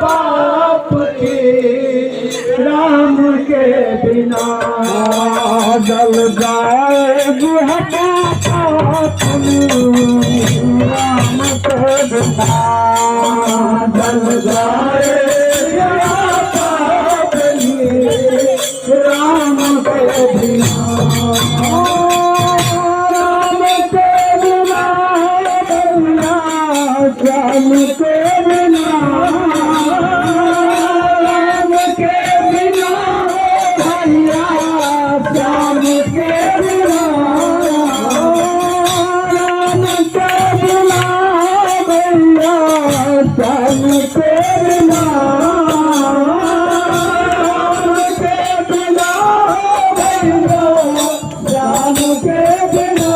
पाप की राम के बिना जल जाएगी पाप राम के बिना जल जाएगी पाप राम के बिना राम के बिना श्याम के बिना राम के बिना भैया श्याम के बिना राम के बिना भैया श्याम के बिना राम के बिना भैया श्याम के बिना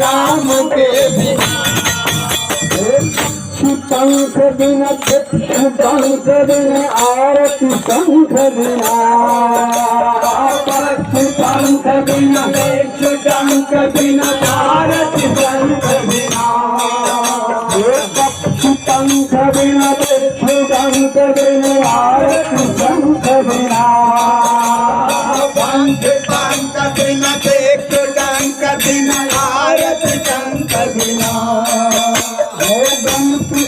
राम के बिना शंख बिना शंख बिना आरती शंख बिना शंख बिना शंख बिना आरती शंख बिना शंख बिना शंख बिना आरती शंख बिना पंच पंच बिना शंख बिना आरती शंख बिना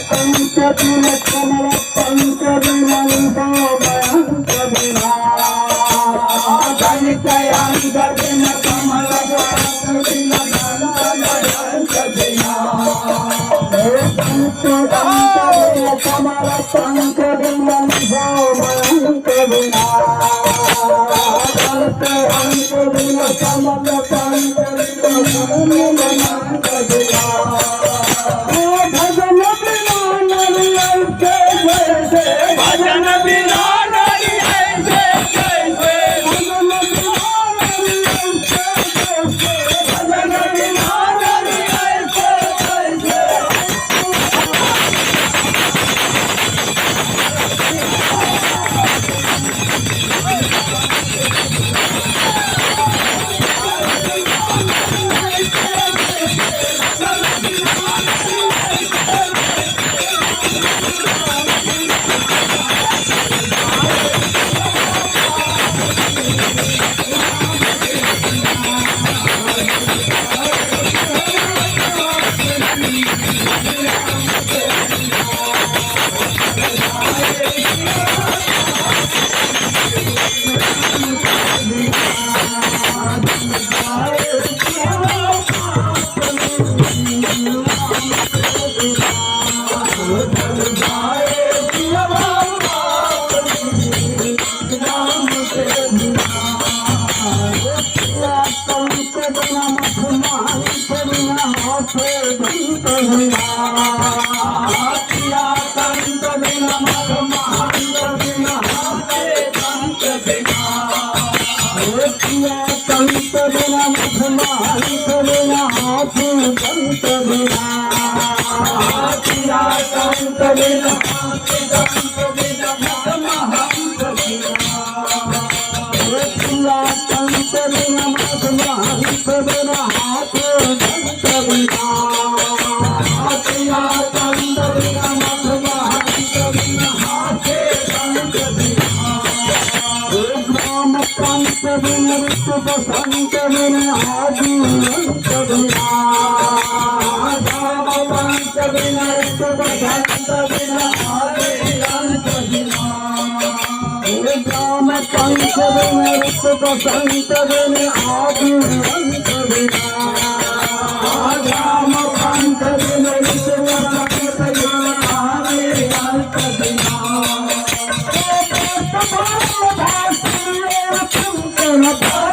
पंच बिना कमल पंच बिना भयंक बिना गणित बिना कमल बिना भयंक बिना कमल पंच बिना भयंक बिना अंक बिना कमल पंच बिना बिना भजन बिना नरियल के जैसे भजन बिना नरियल के जैसे भजन बिना नरियल के जैसे भजन बिना नरियल के जैसे Bye.